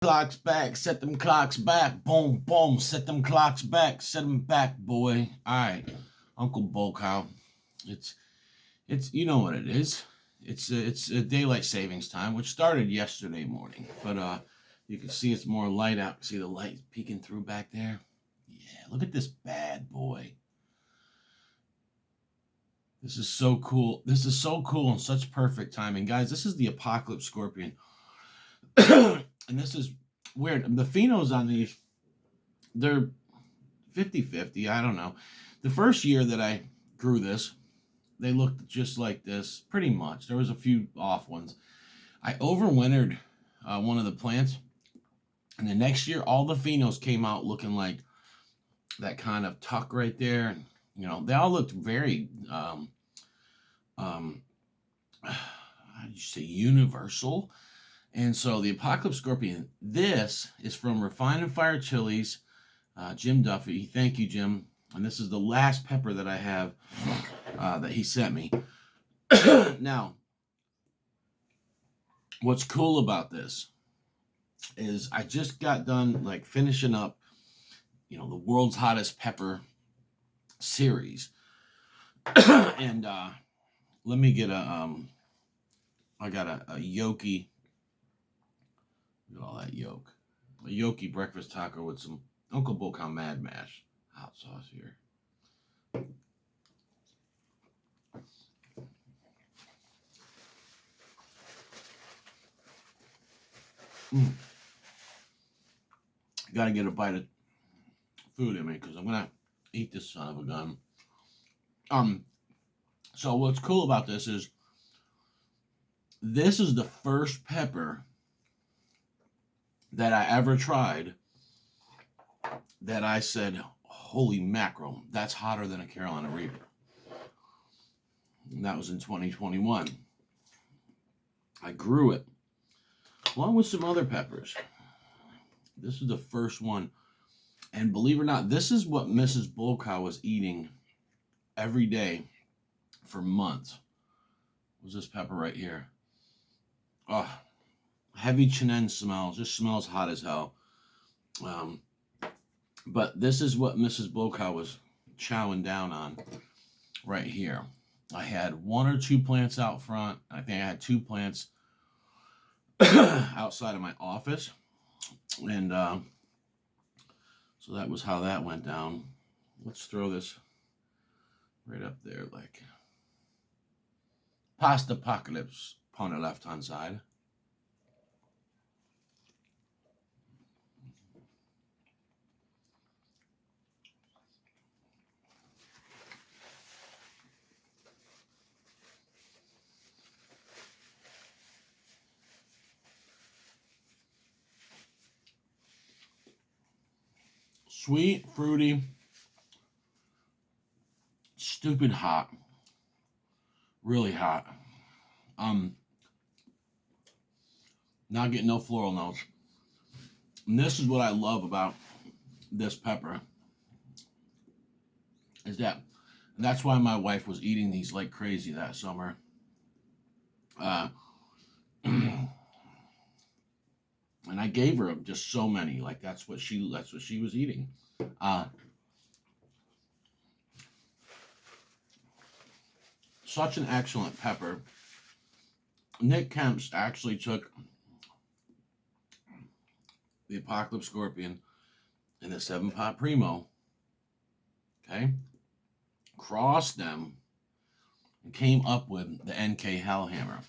Clocks back, set them clocks back, boom, boom, set them clocks back, set them back, boy. All right, Uncle Bulkow. It's you know what it is. It's daylight savings time, which started yesterday morning, but you can see it's more light out. See the light peeking through back there. Yeah, look at this bad boy. This is so cool. This is so cool and such perfect timing, guys. This is the Apocalypse Scorpion. And this is weird. The phenos on these, they're 50-50. I don't know. The first year that I grew this, they looked just like this, pretty much. There was a few off ones. I overwintered one of the plants, and the next year, all the phenos came out looking like that kind of tuck right there. You know, they all looked very, how do you say, universal. And so the Apocalypse Scorpion, this is from Refine and Fire Chilies, Jim Duffy. Thank you, Jim. And this is the last pepper that I have that he sent me. Now, what's cool about this is I just got done like finishing up, you know, the world's hottest pepper series. And let me get I got a yolky. Look at all that yolk. A yolky breakfast taco with some Uncle Bulkow Mad Mash hot sauce here. Got to get a bite of food in me because I'm going to eat this son of a gun. So what's cool about this is the first pepper that I ever tried that I said, holy mackerel, that's hotter than a Carolina Reaper. And that was in 2021. I grew it along with some other peppers. This is the first one. And believe it or not, this is what Mrs. Bulkow was eating every day for months. Was this pepper right here? Oh, heavy chinen smells. Just smells hot as hell. But this is what Mrs. Bulkow was chowing down on right here. I had one or two plants out front. I think I had two plants outside of my office. And so that was how that went down. Let's throw this right up there like pasta apocalypse on the left-hand side. Sweet, fruity, stupid hot, really hot. Not getting no floral notes. And this is what I love about this pepper. Is that's why my wife was eating these like crazy that summer. And I gave her just so many. Like that's what she was eating. Such an excellent pepper. Nick Kemp's actually took the Apocalypse Scorpion and the 7 Pot Primo. Okay, crossed them and came up with the NK Hellhammer.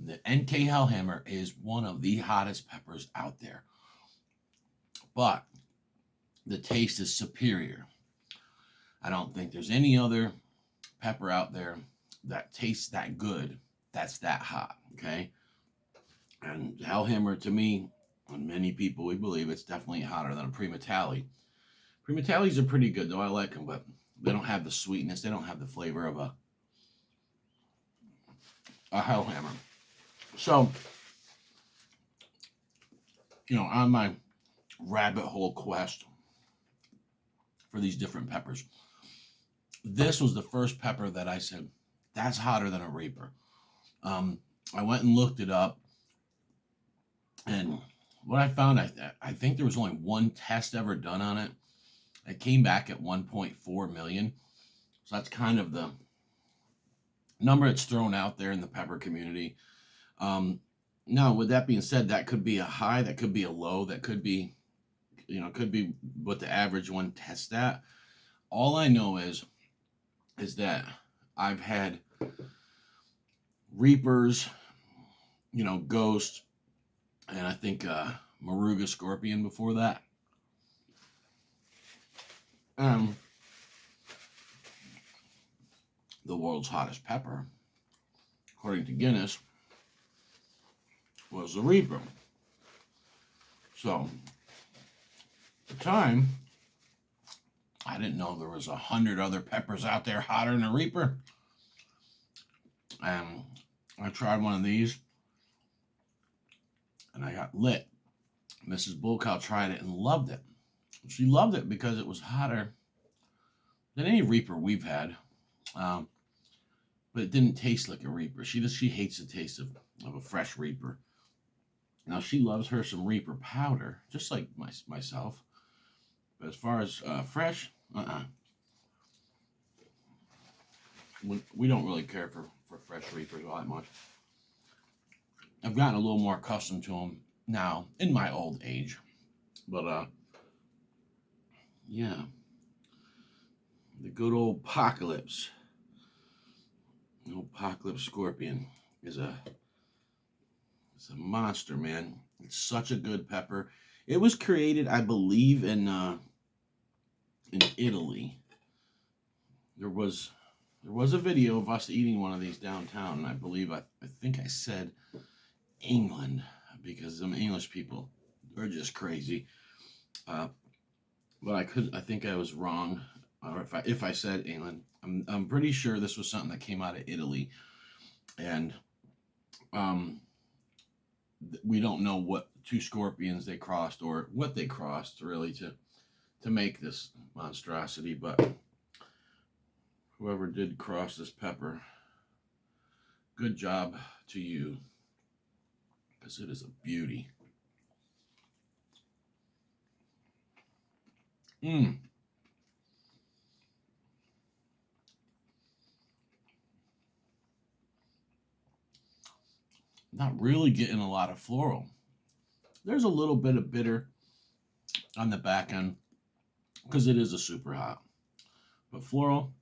The NK Hellhammer is one of the hottest peppers out there. But the taste is superior. I don't think there's any other pepper out there that tastes that good, that's that hot, okay? And Hellhammer, to me, and many people, we believe it's definitely hotter than a Primotalii. Primotaliis are pretty good, though. I like them, but they don't have the sweetness. They don't have the flavor of a Hellhammer. So, you know, on my rabbit hole quest for these different peppers, this was the first pepper that I said, that's hotter than a Reaper. I went and looked it up, and what I found, I think there was only one test ever done on it. It came back at 1.4 million. So that's kind of the number that's thrown out there in the pepper community. Now, with that being said, that could be a high, that could be a low, that could be, could be what the average one tests at. All I know is that I've had Reapers, Ghost, and I think Moruga Scorpion before that. The world's hottest pepper, according to Guinness, was the Reaper. So, at the time, I didn't know there was 100 other peppers out there hotter than a Reaper. And I tried one of these, and I got lit. Mrs. Bullcow tried it and loved it. She loved it because it was hotter than any Reaper we've had. But it didn't taste like a Reaper. She hates the taste of a fresh Reaper. Now, she loves her some Reaper powder, just like myself. But as far as fresh, we don't really care for fresh Reapers all that much. I've gotten a little more accustomed to them now in my old age. But, yeah. The good old Apocalypse. The old Apocalypse Scorpion is it's a monster, man. It's such a good pepper. It was created, I believe, in Italy. There was a video of us eating one of these downtown, and I believe I think I said England, because some English people are just crazy. But I think I was wrong, or if I said England, I'm pretty sure this was something that came out of Italy, and we don't know what two scorpions they crossed or what they crossed really to make this monstrosity, but whoever did cross this pepper, good job to you, because it is a beauty. Not really getting a lot of floral. There's a little bit of bitter on the back end because it is a super hot. But floral,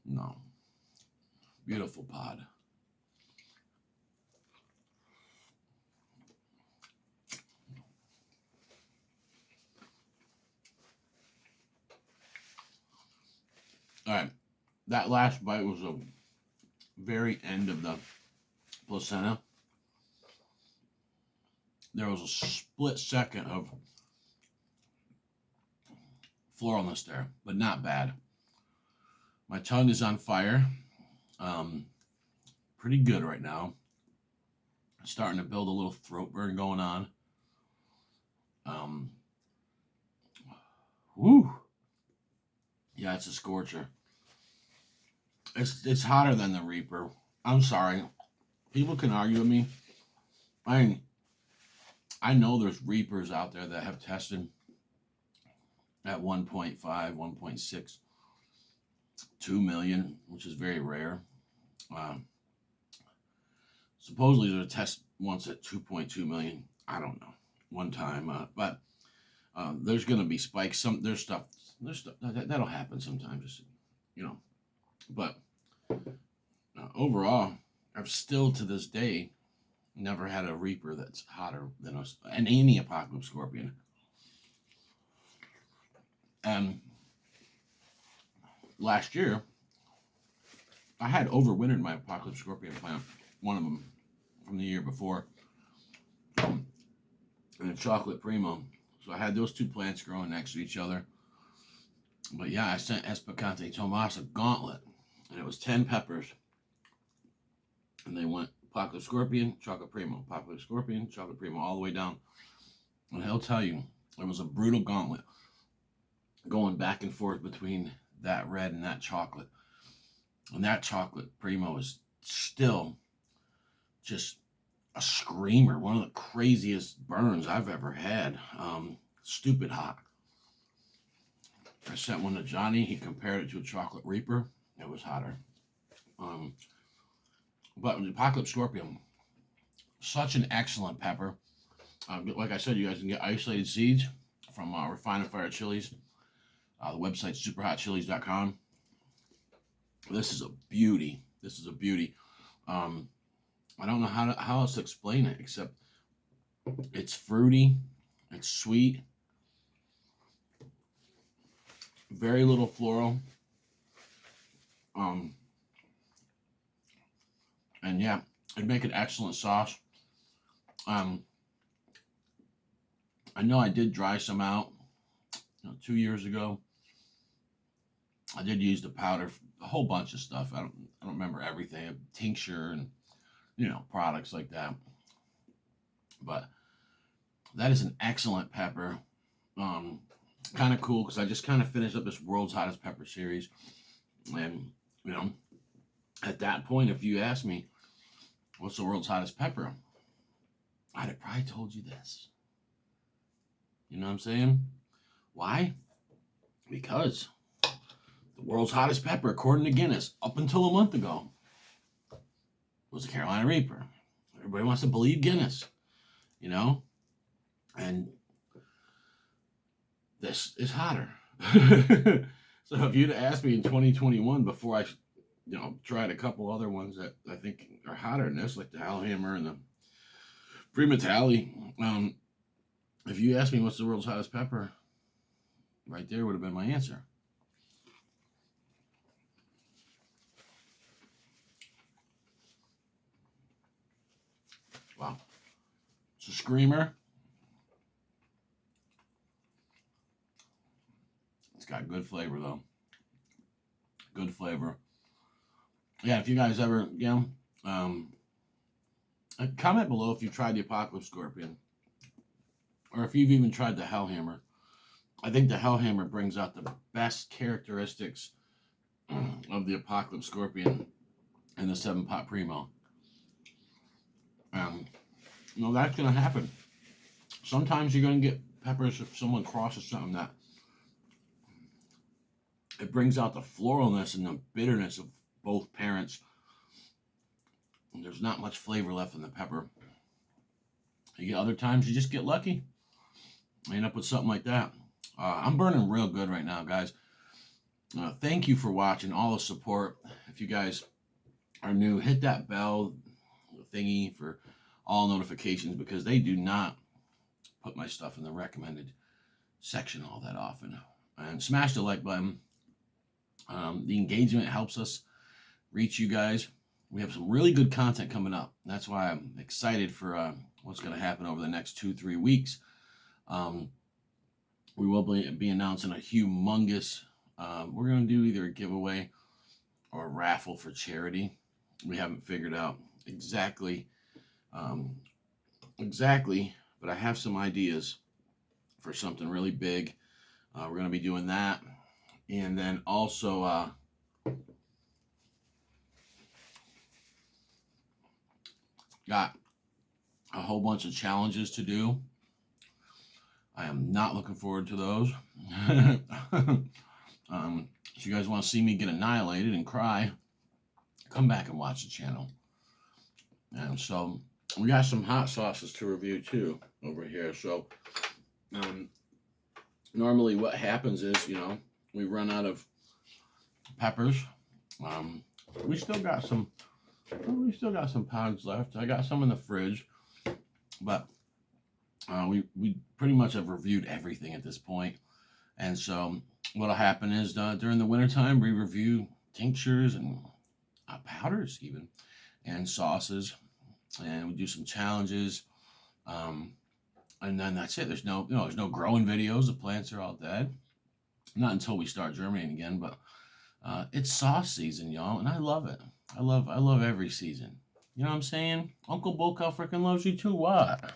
no. Beautiful pod. All right. That last bite was the very end of the placenta. There was a split second of floralness there, but not bad. My tongue is on fire. Pretty good right now. Starting to build a little throat burn going on. Woo. Yeah, it's a scorcher. It's hotter than the Reaper. I'm sorry. People can argue with me. I know there's Reapers out there that have tested at 1.5, 1.6, 2 million, which is very rare. Supposedly there's a test once at 2.2 million. I don't know. One time, but there's going to be spikes. There's stuff that'll happen sometimes, But overall, I've still to this day never had a Reaper that's hotter than any Apocalypse Scorpion. And last year, I had overwintered my Apocalypse Scorpion plant, one of them from the year before, and a Chocolate Primo. So I had those two plants growing next to each other. But yeah, I sent Espacante Tomas a gauntlet, and it was 10 peppers. And they went Apocalypse Scorpion, Chocolate Primo, Apocalypse Scorpion, Chocolate Primo, all the way down. And he'll tell you, it was a brutal gauntlet going back and forth between that red and that chocolate. And that Chocolate Primo is still just a screamer, one of the craziest burns I've ever had. Stupid hot. I sent one to Johnny. He compared it to a chocolate reaper. It was hotter. But the Apocalypse Scorpion, such an excellent pepper. Like I said, you guys can get isolated seeds from Refined and Fire Chilies. The website's superhotchilies.com. This is a beauty. This is a beauty. I don't know how else to explain it except it's fruity, it's sweet, very little floral. And yeah, it'd make an excellent sauce. I know I did dry some out 2 years ago. I did use the powder, a whole bunch of stuff. I don't remember everything, tincture and products like that. But that is an excellent pepper. Kind of cool because I just kind of finished up this World's Hottest Pepper series, and at that point, if you asked me what's the world's hottest pepper, I'd have probably told you this. You know what I'm saying? Why? Because the world's hottest pepper, according to Guinness, up until a month ago, was the Carolina Reaper. Everybody wants to believe Guinness, and this is hotter. So if you'd asked me in 2021 before I, tried a couple other ones that I think are hotter than this, like the Hellhammer and the Primotalii, if you asked me what's the world's hottest pepper, right there would have been my answer. Wow. It's a screamer. It's got good flavor, though. Good flavor. Yeah, if you guys ever, comment below if you've tried the Apocalypse Scorpion. Or if you've even tried the Hellhammer. I think the Hellhammer brings out the best characteristics of the Apocalypse Scorpion and the 7 Pot Primo. That's going to happen. Sometimes you're going to get peppers if someone crosses something that it brings out the floralness and the bitterness of both parents. And there's not much flavor left in the pepper. You get other times you just get lucky. You end up with something like that. I'm burning real good right now, guys. Thank you for watching, all the support. If you guys are new, hit that bell thingy for all notifications because they do not put my stuff in the recommended section all that often. And smash the like button. The engagement helps us reach you guys. We have some really good content coming up. That's why I'm excited for what's going to happen over the next 2-3 weeks. We will be announcing a humongous, we're going to do either a giveaway or a raffle for charity. We haven't figured out exactly, but I have some ideas for something really big. We're going to be doing that. And then also, got a whole bunch of challenges to do. I am not looking forward to those. If you guys want to see me get annihilated and cry, come back and watch the channel. And so we got some hot sauces to review too over here. So normally what happens is, we run out of peppers. We still got some pods left. I got some in the fridge, but we pretty much have reviewed everything at this point. And so what'll happen is during the wintertime, we review tinctures and powders even, and sauces, and we do some challenges. And then that's it. There's no growing videos. The plants are all dead. Not until we start germinating again, but it's sauce season, y'all, and I love it. I love every season. You know what I'm saying? Uncle Bhutlah freaking loves you too. What?